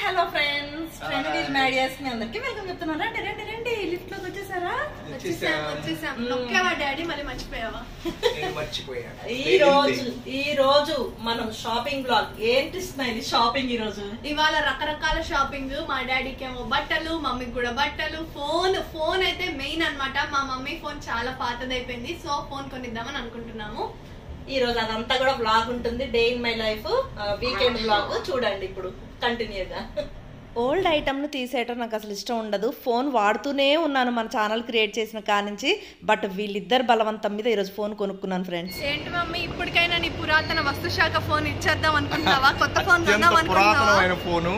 Hello friends, friend wheel మ్యాడియాస్ మీ అందరికి welcome చెప్తున్నాను. రండి రండి రండి, లిఫ్ట్ లోకి వచ్చేసారా? వచ్చేసాం. నొక్కేవా డాడీ? మళ్ళీ మర్చిపోయావా? ఈ రోజు మనం షాపింగ్ బ్లాగ్. ఏంటి స్మైల్ షాపింగ్? ఈ రోజు ఇవాళ రకరకాల షాపింగ్. మా డాడీకి ఏమో బట్టలు, మమ్మీకి కూడా బట్టలు. ఫోన్ అయితే మెయిన్ అన్నమాట. మా మమ్మీ ఫోన్ చాలా పాతదైపోయింది, సో ఫోన్ కొనిద్దామని అనుకుంటున్నాము. ఈ రోజు అదంతా కూడా బ్లాగ్ ఉంటుంది. Day in my life weekend blog చూడండి ఇప్పుడు కంటిన్యూగా. ఓల్డ్ ఐటమ్ను తీసేయటం నాకు అసలు ఇష్టం ఉండదు. ఫోన్ వాడుతూనే ఉన్నాను మన ఛానల్ క్రియేట్ చేసిన కానించి. బట్ వీళ్ళిద్దరు బలవంతం మీద ఈరోజు ఫోన్ కొనుక్కున్నాను ఫ్రెండ్స్. ఏంటి మమ్మీ, ఇప్పటికైనా నీ పురాతన వస్తు శాఖ ఫోన్ ఇచ్చేద్దాం అనుకుంటున్నావా? కొత్త ఫోన్ కొందాం అనుకుంటున్నావా? ఫోను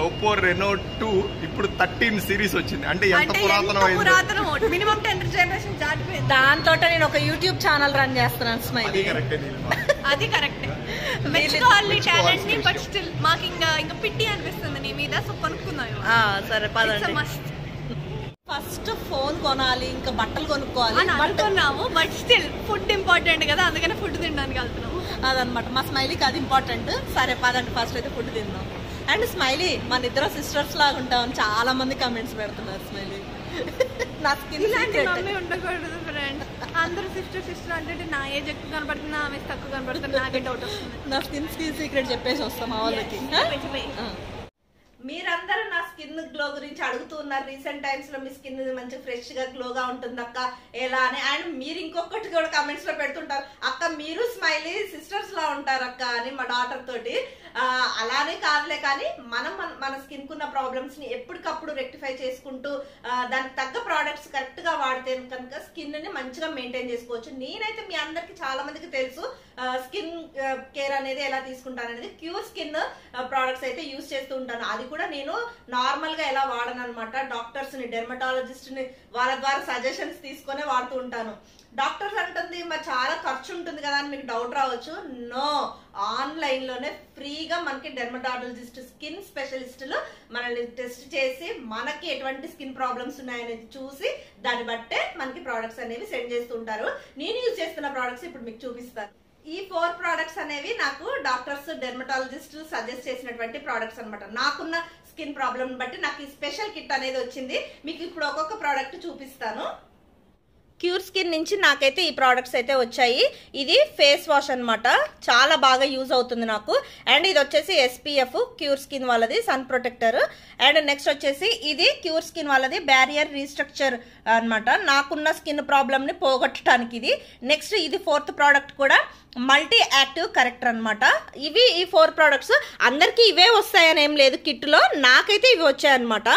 Oppo Reno 2 ఇప్పుడు 13 సిరీస్ వచ్చింది. అంటే ఎంత పురాతనం, మినిమం 10 జనరేషన్ దాటిపోయింది. దాంతో నేను ఒక యూట్యూబ్ ఛానల్ రన్ చేస్తున్నాను స్మైల్. అది కరెక్ట్, మెచ్చుకోవాలి టాలెంట్ ని. బట్ స్టిల్ మాకు ఇంకా పిట్టి అనిపిస్తుంది నీ మీద, సో కొనుక్కున్నాను. సరే పదండి. ఫస్ట్ ఫోన్ కొనాలి, ఇంకా బట్టలు కొనుక్కోవాలి అనుకున్నాము. బట్ స్టిల్ ఫుడ్ ఇంపార్టెంట్ కదా, అందుకనే ఫుడ్ తినడానికి వెళ్తున్నాము. అదనమాట, మా స్మైలీకి అది ఇంపార్టెంట్. సరే పదండి, ఫస్ట్ అయితే ఫుడ్ తిందాం. అండ్ స్మైలీ మన ఇద్దరు సిస్టర్స్ లాగా ఉంటామని చాలా మంది కమెంట్స్ పెడుతున్నారు. స్మైలీ నా స్కిన్ మమ్మీ ఉండకూడదు ఫ్రెండ్. అందరూ సిస్టర్ అంటే నా ఏజ్ ఎక్కువ కనబడుతుంది, నా ఏజ్ తక్కువ కనబడుతుంది. నాకే డౌట్ వస్తుంది. నా స్కిన్ సీక్రెట్ చెప్పేసి వస్తాం మా వాళ్ళకి. మీరందరూ నా స్కిన్ గ్లో గురించి అడుగుతున్నారు. రీసెంట్ టైమ్స్ లో మీ స్కిన్ మంచి ఫ్రెష్ గా గ్లోగా ఉంటుంది అక్క, ఎలా అని. అండ్ మీరు ఇంకొకటి కూడా కమెంట్స్ లో పెడుతుంటారు, అక్క మీరు స్మైలీ సిస్టర్స్ లా ఉంటారు అక్క అని మా డాటర్ తోటి. అలానే కాదులే, కానీ మనం మన స్కిన్ కున్న ప్రాబ్లమ్స్ ని ఎప్పటికప్పుడు రెక్టిఫై చేసుకుంటూ దానికి తగ్గ ప్రోడక్ట్స్ కరెక్ట్ గా వాడితే కనుక స్కిన్ ని మంచిగా మెయింటైన్ చేసుకోవచ్చు. నేనైతే మీ అందరికి చాలా మందికి తెలుసు స్కిన్ కేర్ అనేది ఎలా తీసుకుంటాను అనేది. క్యూర్ స్కిన్ ప్రోడక్ట్స్ అయితే యూజ్ చేస్తూ ఉంటాను. అది కూడా నేను నార్మల్ గా ఎలా వాడను అనమాట. డాక్టర్స్ ని, డెర్మటాలజిస్ట్ ని వాళ్ళ ద్వారా సజెషన్స్ తీసుకునే వాడుతూ ఉంటాను. డాక్టర్స్ అంటుంది మరి చాలా ఖర్చు ఉంటుంది కదా అని మీకు డౌట్ రావచ్చు. నో, ఆన్లైన్ లోనే ఫ్రీగా మనకి డెర్మటాలజిస్ట్, స్కిన్ స్పెషలిస్టులు మనల్ని టెస్ట్ చేసి మనకి ఎటువంటి స్కిన్ ప్రాబ్లమ్స్ ఉన్నాయనేది చూసి దాన్ని బట్టే మనకి ప్రోడక్ట్స్ అనేవి సెండ్ చేస్తుంటారు. నేను యూజ్ చేస్తున్న ప్రోడక్ట్స్ ఇప్పుడు మీకు చూపిస్తాను. ఈ 4 ప్రోడక్ట్స్ అనేవి నాకు డాక్టర్స్, డెర్మటాలజిస్ట్ సజెస్ట్ చేసినటువంటి ప్రోడక్ట్స్ అనమాట. నాకున్న స్కిన్ ప్రాబ్లమ్ బట్టి నాకు ఈ స్పెషల్ కిట్ అనేది వచ్చింది. మీకు ఇప్పుడు ఒక్కొక్క ప్రోడక్ట్ చూపిస్తాను. క్యూర్ స్కిన్ నుంచి నాకైతే ఈ ప్రోడక్ట్స్ అయితే వచ్చాయి. ఇది ఫేస్ వాష్ అనమాట, చాలా బాగా యూజ్ అవుతుంది నాకు. అండ్ ఇది వచ్చేసి SPF క్యూర్ స్కిన్ వాళ్ళది సన్ ప్రొటెక్టర్. అండ్ నెక్స్ట్ వచ్చేసి ఇది క్యూర్ స్కిన్ వాళ్ళది బ్యారియర్ రీస్ట్రక్చర్ అనమాట, నాకున్న స్కిన్ ప్రాబ్లమ్ ని పోగొట్టడానికి ఇది. నెక్స్ట్ ఇది 4th ప్రోడక్ట్ కూడా మల్టీ యాక్టివ్ కరెక్టర్ అనమాట. ఇవి ఈ 4 ప్రోడక్ట్స్ అందరికి ఇవే వస్తాయని ఏం లేదు కిట్ లో, నాకైతే ఇవి వచ్చాయన్నమాట.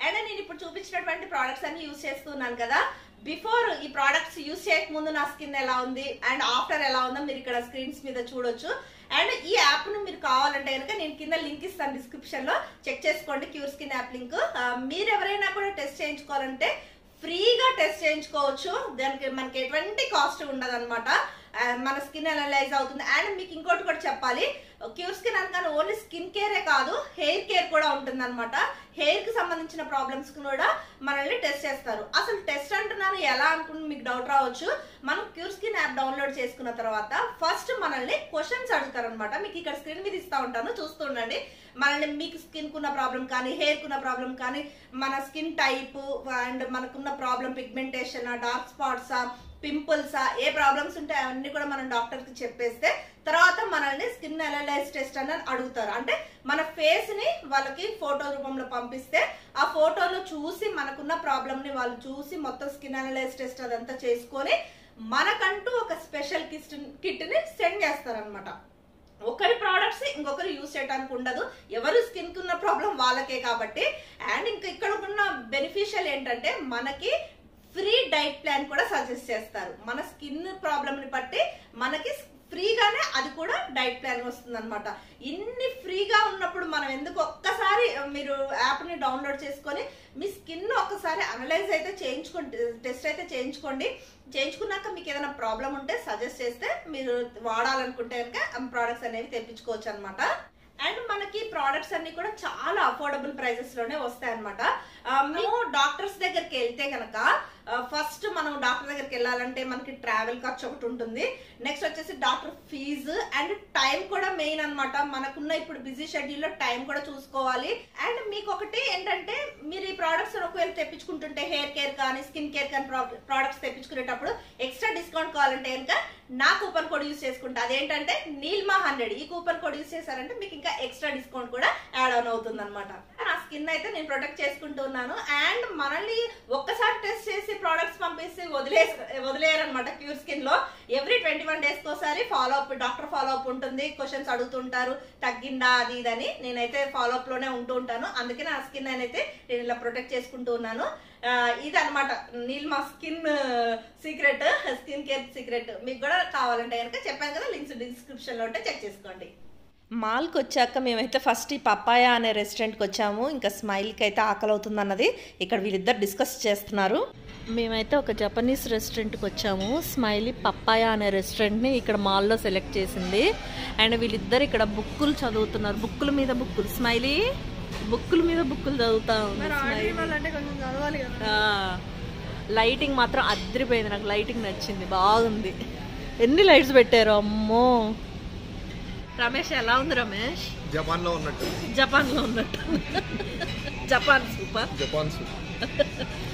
అండ్ నేను ఇప్పుడు చూపించినటువంటి ప్రోడక్ట్స్ అన్ని యూజ్ చేస్తున్నాను కదా. బిఫోర్ ఈ ప్రోడక్ట్స్ యూజ్ చేయక ముందు నా స్కిన్ ఎలా ఉంది అండ్ ఆఫ్టర్ ఎలా ఉందో మీరు ఇక్కడ స్క్రీన్స్ మీద చూడొచ్చు. అండ్ ఈ యాప్ ను మీరు కావాలంటే కనుక నేను కింద లింక్ ఇస్తాను డిస్క్రిప్షన్ లో, చెక్ చేసుకోండి. Cure skin app link. మీరు ఎవరైనా కూడా టెస్ట్ చేయించుకోవాలంటే ఫ్రీగా టెస్ట్ చేయించుకోవచ్చు. దానికి మనకి ఎటువంటి కాస్ట్ ఉండదు అనమాట. మన స్కిన్ అనలైజ్ అవుతుంది. అండ్ మీకు ఇంకోటి కూడా చెప్పాలి, క్యూర్ స్కిన్ అనగానే ఓన్లీ స్కిన్ కేరే కాదు, హెయిర్ కేర్ కూడా ఉంటుంది అనమాట. హెయిర్ కి సంబంధించిన ప్రాబ్లమ్స్ కూడా మనల్ని టెస్ట్ చేస్తారు. అసలు టెస్ట్ అంటున్నారు ఎలా అనుకుంటే మీకు డౌట్ రావచ్చు. మనం క్యూర్ స్కిన్ యాప్ డౌన్లోడ్ చేసుకున్న తర్వాత ఫస్ట్ మనల్ని క్వశ్చన్స్ అడుగుతారు అనమాట. మీకు ఇక్కడ స్క్రీన్ మీద ఇస్తా ఉంటాను, చూస్తుండండి. మనల్ని మీకు స్కిన్ కున్న ప్రాబ్లం కానీ, హెయిర్ కున్న ప్రాబ్లం కానీ, మన స్కిన్ టైప్ అండ్ మనకున్న ప్రాబ్లం పిగ్మెంటేషన్, డార్క్ స్పాట్సా, పింపుల్సా, ఏ ప్రాబ్లమ్స్ ఉంటే అవన్నీ కూడా మనం డాక్టర్ కి చెప్పేస్తే తర్వాత మనల్ని స్కిన్ అనలైజ్ టెస్ట్ అని అడుగుతారు. అంటే మన ఫేస్ ని వాళ్ళకి ఫోటో రూపంలో పంపిస్తే ఆ ఫోటోలో చూసి మనకున్న ప్రాబ్లమ్ ని వాళ్ళు చూసి మొత్తం స్కిన్ అనలైజ్ టెస్ట్ అదంతా చేసుకొని మనకంటూ ఒక స్పెషల్ కిట్ ని సెండ్ చేస్తారనమాట. ఒకరి ప్రోడక్ట్స్ ఇంకొకరు యూజ్ చేయడానికి ఉండదు, ఎవరు స్కిన్ కి ఉన్న ప్రాబ్లం వాళ్ళకే కాబట్టి. అండ్ ఇంకా ఇక్కడ ఉన్న బెనిఫిషియల్ ఏంటంటే మనకి ఫ్రీ డైట్ ప్లాన్ కూడా సజెస్ట్ చేస్తారు. మన స్కిన్ ప్రాబ్లమ్ ని బట్టి మనకి ఫ్రీగానే అది కూడా డైట్ ప్లాన్ వస్తుంది అనమాట. ఇన్ని ఫ్రీగా ఉన్నప్పుడు మనం ఎందుకు ఒక్కసారి మీరు యాప్ ని డౌన్లోడ్ చేసుకొని మీ స్కిన్ ఒక్కసారి అనలైజ్ అయితే చేయించుకోండి, టెస్ట్ అయితే చేయించుకోండి. చేయించుకున్నాక మీకు ఏదైనా ప్రాబ్లం ఉంటే సజెస్ట్ చేస్తే మీరు వాడాలనుకుంటే కనుక ప్రోడక్ట్స్ అనేవి తెప్పించుకోవచ్చు అనమాట. అండ్ మనకి ప్రోడక్ట్స్ అన్ని కూడా చాలా అఫోర్డబుల్ ప్రైజెస్ లోనే వస్తాయి అనమాట. మేము డాక్టర్స్ దగ్గరికి వెళ్తే కనుక ఫస్ట్ మనం డాక్టర్ దగ్గరికి వెళ్ళాలంటే మనకి ట్రావెల్ ఖర్చు ఒకటి ఉంటుంది, నెక్స్ట్ వచ్చేసి డాక్టర్ ఫీజు అండ్ టైం కూడా మెయిన్ అన్నమాట. మనకున్న ఇప్పుడు బిజీ షెడ్యూల్ లో టైం కూడా చూసుకోవాలి. అండ్ మీకు ఒకటి ఏంటంటే మీరు ఈ ప్రోడక్ట్స్ ఒకవేళ తెప్పించుకుంటుంటే హెయిర్ కేర్ కానీ స్కిన్ కేర్ కానీ ప్రోడక్ట్స్ తెప్పించుకునేటప్పుడు ఎక్స్ట్రా డిస్కౌంట్ కావాలంటే కనుక నా కూపన్ కోడ్ యూస్ చేసుకుంటా. అదేంటంటే నీల్మా 100. ఈ కూపన్ కోడ్ యూస్ చేశారంటే మీకు ఇంకా ఎక్స్ట్రా డిస్కౌంట్ కూడా యాడ్ ఆన్ అవుతుంది అనమాట. నా స్కిన్ అయితే నేను ప్రొటెక్ట్ చేసుకుంటున్నాను. అండ్ మనల్ని ఒక్కసారి టెస్ట్ చేసి ప్రోడక్ట్స్ పంపిస్తే వదిలేయరనమాట. ప్యూర్ స్కిన్ లో ఎవ్రీ 21 days ఒకసారి follow up, doctor follow up ఉంటుంది. క్వశ్చన్స్ అడుగుతుంటారు, తగ్గిందా అది ఇదని. నేనైతే ఫాలో అప్ లోనే ఉంటూ ఉంటాను. అందుకే నా స్కిన్ అయితే నేను ఇలా ప్రొటెక్ట్ చేసుకుంటూ ఉన్నాను. ఇది అనమాట Neelma skin secret, skin care secret. మీకు కూడా కావాలంటే కనుక చెప్పాను కదా, లింక్స్ డిస్క్రిప్షన్ లో ఉంటే చెక్ చేసుకోండి. మాల్కి వచ్చాక మేమైతే ఫస్ట్ ఈ పప్పాయ అనే రెస్టారెంట్కి వచ్చాము. ఇంకా స్మైల్కి అయితే ఆకలి అవుతుంది అన్నది ఇక్కడ వీళ్ళిద్దరు డిస్కస్ చేస్తున్నారు. మేమైతే ఒక జపనీస్ రెస్టారెంట్కి వచ్చాము. స్మైలీ పప్పాయ అనే రెస్టారెంట్ని ఇక్కడ మాల్లో సెలెక్ట్ చేసింది. అండ్ వీళ్ళిద్దరు ఇక్కడ బుక్కులు చదువుతున్నారు. బుక్కుల మీద బుక్కులు. స్మైలీ బుక్కుల మీద బుక్కులు చదువుతా ఉంది. లైటింగ్ మాత్రం అదిరిపోయింది. నాకు లైటింగ్ నచ్చింది, బాగుంది. ఎన్ని లైట్స్ పెట్టారు అమ్మో. రమేష్ ఎలా ఉంది రమేష్? జపాన్ లో ఉన్నట్టు. Japan super.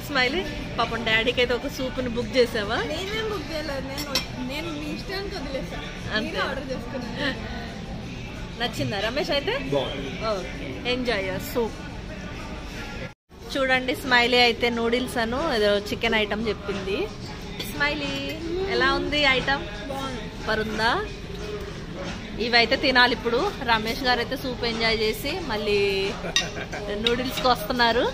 స్మైలీ పాపం డాడీకి అయితే ఒక సూప్ ని బుక్ చేసావా? నేనేం బుక్ చేయలేదు, నేను మీ ఇష్టానికి వదిలేసాను, ఆర్డర్ చేసుకున్నాను. నచ్చిందా రమేష్? అయితే ఎంజాయ్ సూప్. చూడండి స్మైలీ అయితే నూడిల్స్ అను ఏదో చికెన్ ఐటమ్ చెప్పింది. స్మైలీ ఎలా ఉంది ఐటమ్? పరుందా? ఇవైతే తినాలి ఇప్పుడు. రమేష్ గారు అయితే సూప్ ఎంజాయ్ చేసి మళ్ళీ నూడిల్స్కి వస్తున్నారు.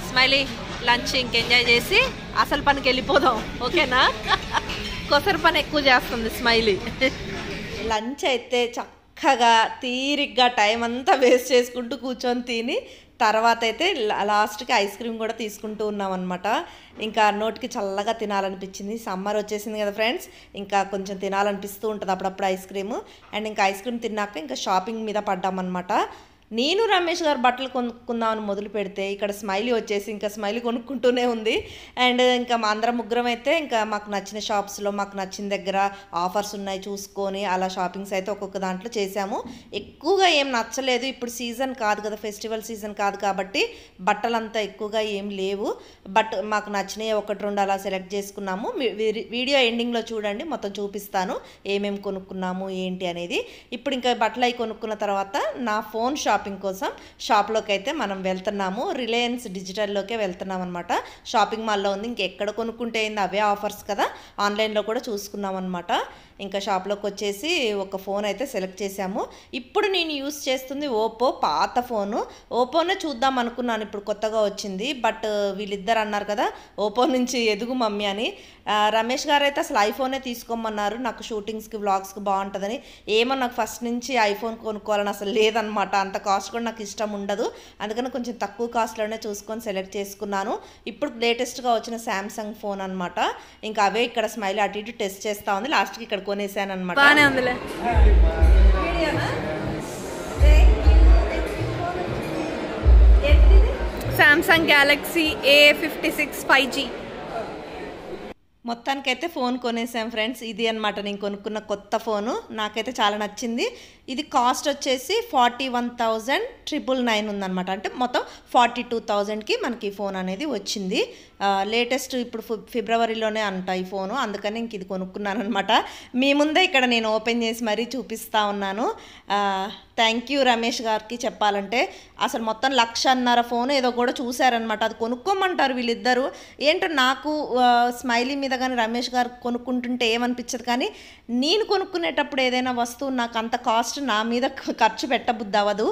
స్మైలీ లంచ్ ఇంకెంజాయ్ చేసి అసలు పనికి వెళ్ళిపోదాం, ఓకేనా? కొసరు పని ఎక్కువ చేస్తుంది స్మైలీ. లంచ్ అయితే చక్కగా తీరిగ్గా టైం అంతా వేస్ట్ చేసుకుంటూ కూర్చొని తిని తర్వాత అయితే లాస్ట్కి ఐస్ క్రీమ్ కూడా తీసుకుంటూ ఉన్నాం అనమాట. ఇంకా నోటికి చల్లగా తినాలనిపించింది. సమ్మర్ వచ్చేసింది కదా ఫ్రెండ్స్, ఇంకా కొంచెం తినాలనిపిస్తూ ఉంటుంది అప్పుడప్పుడు ఐస్ క్రీమ్. అండ్ ఇంకా ఐస్ క్రీమ్ తిన్నాక ఇంకా షాపింగ్ మీద పడ్డామన్నమాట. నేను రమేష్ గారు బట్టలు కొనుక్కుందామని మొదలు పెడితే ఇక్కడ స్మైలీ వచ్చేసి ఇంకా స్మైలీ కొనుక్కుంటూనే ఉంది. అండ్ ఇంకా మా అందరం ముగ్గురం అయితే ఇంకా మాకు నచ్చిన షాప్స్లో మాకు నచ్చిన దగ్గర ఆఫర్స్ ఉన్నాయి చూసుకొని అలా షాపింగ్స్ అయితే ఒక్కొక్క దాంట్లో చేసాము. ఎక్కువగా ఏం నచ్చలేదు. ఇప్పుడు సీజన్ కాదు కదా, ఫెస్టివల్ సీజన్ కాదు కాబట్టి బట్టలు అంతా ఎక్కువగా ఏం లేవు. బట్ మాకు నచ్చినవి 1-2 అలా సెలెక్ట్ చేసుకున్నాము. వీడియో ఎండింగ్లో చూడండి, మొత్తం చూపిస్తాను ఏమేమి కొనుక్కున్నాము ఏంటి అనేది. ఇప్పుడు ఇంకా బట్టలు అవి కొనుక్కున్న తర్వాత నా ఫోన్ షాపింగ్ కోసం షాప్లోకి అయితే మనం వెళ్తున్నాము. రిలయన్స్ డిజిటల్లోకే వెళ్తున్నాం అనమాట. షాపింగ్ మాల్లో ఉంది, ఇంకెక్కడ కొనుక్కుంటే అయింది, అవే ఆఫర్స్ కదా. ఆన్లైన్లో కూడా చూసుకున్నాం అనమాట. ఇంకా షాప్లోకి వచ్చేసి ఒక ఫోన్ అయితే సెలెక్ట్ చేసాము. ఇప్పుడు నేను యూస్ చేస్తుంది ఓపో, పాత ఫోను. ఓపోనే చూద్దాం అనుకున్నాను, ఇప్పుడు కొత్తగా వచ్చింది. బట్ వీళ్ళిద్దరు అన్నారు కదా ఓపో నుంచి ఎదుగు మమ్మీ అని. రమేష్ గారు అయితే అసలు ఐఫోనే తీసుకోమన్నారు, నాకు షూటింగ్స్కి వ్లాగ్స్కి బాగుంటుందని. ఏమో నాకు ఫస్ట్ నుంచి ఐఫోన్ కొనుక్కోవాలని అసలు లేదనమాట. అంత కాస్ట్ కూడా నాకు ఇష్టం ఉండదు. అందుకని కొంచెం తక్కువ కాస్ట్లోనే చూసుకొని సెలెక్ట్ చేసుకున్నాను. ఇప్పుడు లేటెస్ట్గా వచ్చిన శాంసంగ్ ఫోన్ అనమాట. ఇంకా అవే ఇక్కడ స్మైల్ అటు ఇటు టెస్ట్ చేస్తూ ఉంది. లాస్ట్కి ఇక్కడ కొనేసాను అనమాట. బాగానే ఉందిలే. Samsung Galaxy A56 5G. మొత్తానికైతే ఫోన్ కొనేసాం ఫ్రెండ్స్. ఇది అనమాట నేను కొనుక్కున్న కొత్త ఫోను. నాకైతే చాలా నచ్చింది. ఇది కాస్ట్ వచ్చేసి 41,999 ఉందన్నమాట. అంటే మొత్తం 42,000కి మనకి ఈ ఫోన్ అనేది వచ్చింది. లేటెస్ట్ ఇప్పుడు ఫిబ్రవరిలోనే అంట ఈ ఫోను. అందుకని ఇంక ఇది కొనుక్కున్నాను అనమాట. మీ ముందే ఇక్కడ నేను ఓపెన్ చేసి మరీ చూపిస్తూ ఉన్నాను. థ్యాంక్ యూ రమేష్ గారికి చెప్పాలంటే. అసలు మొత్తం 1,50,000 ఫోన్ ఏదో కూడా చూశారనమాట. అది కొనుక్కోమంటారు వీళ్ళిద్దరూ. ఏంటో నాకు స్మైలీ మీద కానీ రమేష్ గారు కొనుక్కుంటుంటే ఏమనిపించదు, కానీ నేను కొనుక్కునేటప్పుడు ఏదైనా వస్తువు నాకు అంత కాస్ట్ నా మీద ఖర్చు పెట్టబుద్ధి అవ్వదు.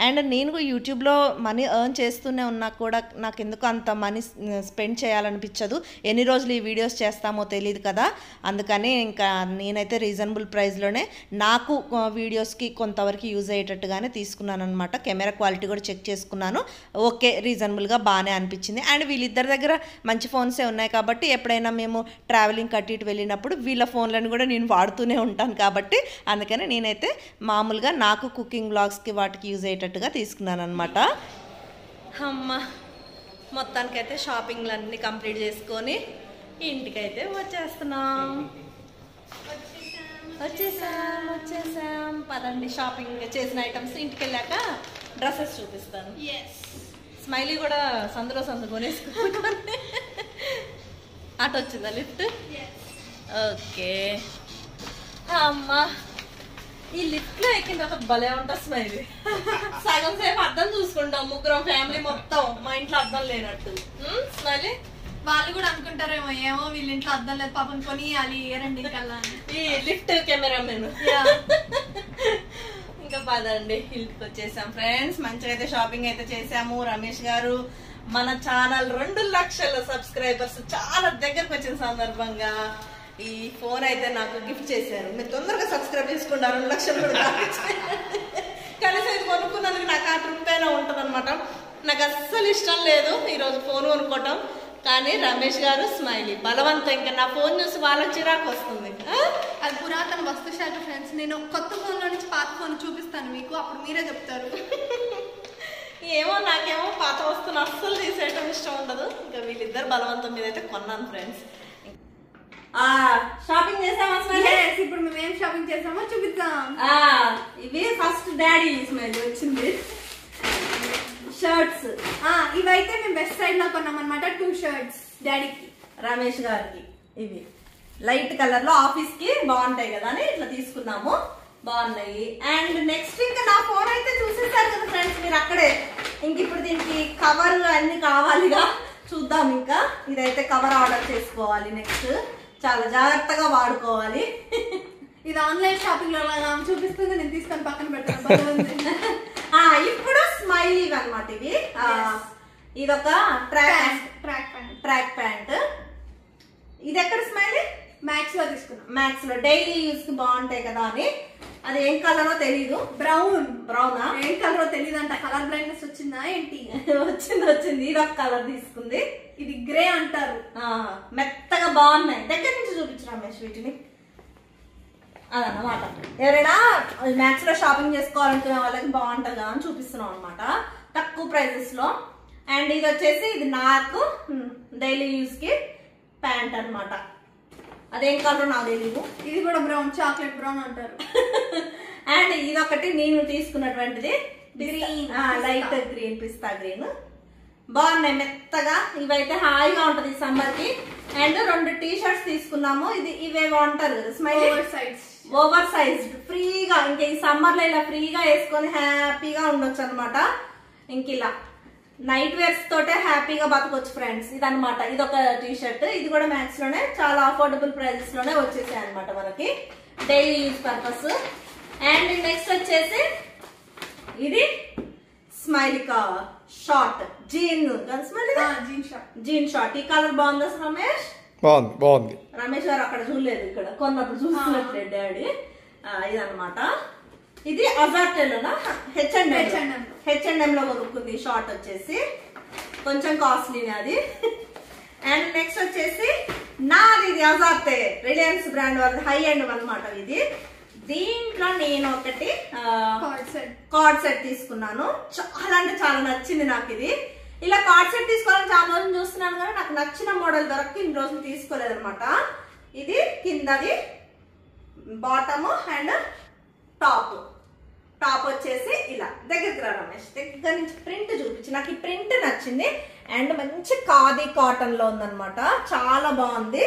అండ్ నేను యూట్యూబ్లో మనీ ఎర్న్ చేస్తూనే ఉన్నా కూడా నాకు ఎందుకు అంత మనీ స్పెండ్ చేయాలనిపించదు. ఎన్ని రోజులు ఈ వీడియోస్ చేస్తామో తెలియదు కదా. అందుకని ఇంకా నేనైతే రీజనబుల్ ప్రైస్లోనే నాకు వీడియోస్కి కొంతవరకు యూజ్ అయ్యేటట్టుగానే తీసుకున్నాను అనమాట. కెమెరా క్వాలిటీ కూడా చెక్ చేసుకున్నాను. ఓకే, రీజనబుల్గా బాగానే అనిపించింది. అండ్ వీళ్ళిద్దరి దగ్గర మంచి ఫోన్సే ఉన్నాయి కాబట్టి ఎప్పుడైనా మేము ట్రావెలింగ్ కట్టి ఇటు వెళ్ళినప్పుడు వీళ్ళ ఫోన్లను కూడా నేను వాడుతూనే ఉంటాను కాబట్టి అందుకని నేనైతే మామూలుగా నాకు కుకింగ్ బ్లాగ్స్కి వాటికి యూజ్ అయ్యేటట్టుగా తీసుకున్నాను అనమాట. అమ్మ మొత్తానికైతే షాపింగ్లు అన్ని కంప్లీట్ చేసుకొని ఇంటికైతే వచ్చేస్తున్నాం. వచ్చేసాం పదండి. షాపింగ్ చేసిన ఐటమ్స్ ఇంటికి వెళ్ళాక డ్రెస్సెస్ చూపిస్తాను. స్మైలీ కూడా సందులో కొనేసుకుంటాను. అటు వచ్చిందా లిఫ్ట్? ఓకే. అమ్మా ఈ లిఫ్ట్ లో ఎక్కిన తర్వాత భలే ఉంటుంది స్మైలీ. సగం సేపు అర్థం చూసుకుంటాం ముగ్గురం ఫ్యామిలీ మొత్తం. మా ఇంట్లో అర్థం లేనట్టు. స్మైలీ వాళ్ళు కూడా అనుకుంటారేమో ఏమో వీళ్ళ ఇంట్లో అర్థం లేదు పాపం కొనియాలి ఏరండి కల్లా ఈ లిఫ్ట్ కెమెరా నేను. ఇంకా పదండి ఇంటికి వచ్చేసాం ఫ్రెండ్స్. మంచిగా అయితే షాపింగ్ అయితే చేసాము. రమేష్ గారు మన ఛానల్ 2 లక్షల సబ్స్క్రైబర్స్ చాలా దగ్గరకు వచ్చిన సందర్భంగా ఈ ఫోన్ అయితే నాకు గిఫ్ట్ చేశారు. మీరు తొందరగా సబ్స్క్రైబ్ చేసుకుంటారు. 2 లక్షలు కూడా కనీసం ఇది కొనుక్కున్నందుకు నాకు ఆ తృప్తైనా ఉంటుంది అనమాట. నాకు అస్సలు ఇష్టం లేదు ఈరోజు ఫోన్ కొనుక్కోవటం. కానీ రమేష్ గారు స్మైలీ బలవంతం. ఇంకా నా ఫోన్ చూసి వాళ్ళకి చిరాకు వస్తుంది. అది పురాతన వస్తు శాఖ ఫ్రెండ్స్. నేను కొత్త ఫోన్ లో నుంచి పాత ఫోన్ చూపిస్తాను మీకు, అప్పుడు మీరే చెప్తారు. ఏమో నాకేమో పాత వస్తువులు అస్సలు తీసేయటం ఇష్టం ఉండదు. ఇంకా వీళ్ళిద్దరు బలవంతం మీద అయితే కొన్నాను ఫ్రెండ్స్. షాపింగ్ చేసామా? ఇప్పుడు మేము ఏం షాపింగ్ చేసామో చూపిద్దాం. ఇవి ఫస్ట్ డాడీ స్మైల్ వచ్చింది షర్ట్స్. ఇవైతే మేము వెస్ట్ సైడ్ లో కొన్నాం అనమాట. 2 షర్ట్స్ డాడీకి రమేష్ గారికి. ఇవి లైట్ కలర్ లో ఆఫీస్ కి బాగుంటాయి కదా అని ఇట్లా తీసుకున్నాము. బాగున్నాయి. అండ్ నెక్స్ట్ ఇంకా నా ఫోన్ అయితే చూసేసారు కదా ఫ్రెండ్స్ మీరు అక్కడే. ఇంక ఇప్పుడు దీనికి కవర్ అన్ని కావాలిగా, చూద్దాం. ఇంకా ఇదైతే కవర్ ఆర్డర్ చేసుకోవాలి. నెక్స్ట్ చాలా జాగ్రత్తగా వాడుకోవాలి. ఇది ఆన్లైన్ షాపింగ్ లో చూపిస్తుంది, నేను తీసుకొని పక్కన పెడతాను. ఇప్పుడు స్మైలీ అన్నమాట. ఇవి ఇదొక ట్రాక్ ప్యాంట్. ఇది ఎక్కడ స్మైలీ? మ్యాక్స్ లో తీసుకున్నాం. మ్యాక్స్ లో డైలీ యూస్ కి బాగుంటాయి కదా అని. అది ఏం కలరో తెలీదు. బ్రౌనా? ఏం కలరో తెలియదు అంట. కలర్ బ్లైండ్నెస్ వచ్చిందా ఏంటి? వచ్చింది. ఇది ఒక కలర్ తీసుకుంది. ఇది గ్రే అంటారు. మెత్తగా బాగున్నాయి. దగ్గర నుంచి చూపించు రమేష్ వీటిని. అదన్నమాట. ఎవరైనా మ్యాక్స్ లో షాపింగ్ చేసుకోవాలనుకునే వాళ్ళకి బాగుంటుంది అని చూపిస్తున్నాం అనమాట, తక్కువ ప్రైజెస్ లో. అండ్ ఇది వచ్చేసి ఇది నాకు డైలీ యూస్ కి ప్యాంట్ అనమాట. అదేం కలర్ నాకు తెలీదు. ఇది కూడా బ్రౌన్, చాక్లెట్ బ్రౌన్ అంటారు. అండ్ ఇది ఒకటి నేను తీసుకున్నటువంటిది లైట్ గ్రీన్, పిస్తా గ్రీన్. బాగున్నాయి మెత్తగా. ఇవైతే హాయిగా ఉంటది సమ్మర్ కి. అండ్ 2 టీ షర్ట్స్ తీసుకున్నాము. ఇవేవో అంటారు కదా స్మైలీ, ఓవర్ సైజ్డ్. ఫ్రీగా ఇంకా ఈ సమ్మర్ లో ఇలా ఫ్రీగా వేసుకొని హ్యాపీగా ఉండొచ్చు అనమాట. ఇంక ఇలా నైట్ వేర్స్ తోటే హ్యాపీగా బతకొచ్చు ఫ్రెండ్స్. ఇదనమాట. ఇది ఒక టీ షర్ట్. ఇది కూడా మ్యాక్స్ లోనే చాలా అఫోర్డబుల్ ప్రైజెస్ లోనే వచ్చేసాయి అనమాట మనకి, daily use purpose. And next వచ్చేసి ఇది స్మైలికా షార్ట్ జీన్ జీన్ షార్ట్. ఈ కలర్ బాగుందా రమేష్? బాగుంది. రమేష్ గారు అక్కడ చూడలేదు, ఇక్కడ కొన్నప్పుడు చూస్తున్నట్లే డాడీ. ఇదనమాట. ఇది అజార్టేలోనా H&M లో కొనుక్కుంది షార్ట్ వచ్చేసి. కొంచెం కాస్ట్లీనే అది. అండ్ నెక్స్ట్ వచ్చేసి నాది ఇది అజార్టే, రిలయన్స్ బ్రాండ్ వాళ్ళది, హై ఎండ్ అనమాట ఇది. దీంట్లో నేను ఒకటి కార్డ్ సెట్ తీసుకున్నాను. చాలా అంటే చాలా నచ్చింది నాకు ఇది. ఇలా కార్డ్ సెట్ తీసుకోవాలని చాలా రోజులు చూస్తున్నాను కానీ నాకు నచ్చిన మోడల్ దొరక్క ఇన్ని రోజులు తీసుకోలేదు అనమాట. ఇది కిందది బాటమ్ అండ్ టాప్ వచ్చేసి ఇలా. దగ్గరికి రా రమేష్, దగ్గర నుంచి ప్రింట్ చూపించి. నాకు ఈ ప్రింట్ నచ్చింది. అండ్ మంచి ఖాదీ కాటన్ లో ఉందన్నమాట, చాలా బాగుంది.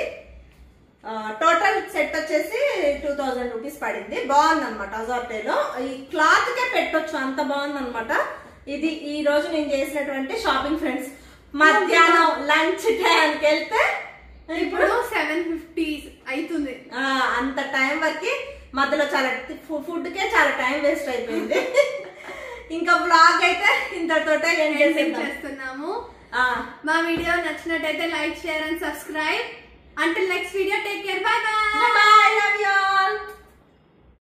టోటల్ సెట్ వచ్చేసి 2000 రూపీస్ పడింది. బాగుంది అనమాట. అజార్టేలో ఈ క్లాత్ కే పెట్టొచ్చు, అంత బాగుంది అనమాట. ఇది ఈ రోజు నేను చేసినటువంటి షాపింగ్ ఫ్రెండ్స్. మధ్యాహ్నం లంచ్ టైంకి వెళ్తే ఇప్పుడు 7:50 అవుతుంది. అంత టైం వరకు మధ్యలో చాలా ఫుడ్ కే చాలా టైం వేస్ట్ అయిపోయింది. ఇంకా బ్లాగ్ అయితే ఇంతతోటే ఎండ్ చేస్తున్నాము. మా వీడియో నచ్చినట్టయితే like, share and subscribe. Until next video, take care. Bye bye. Bye bye. Love you all.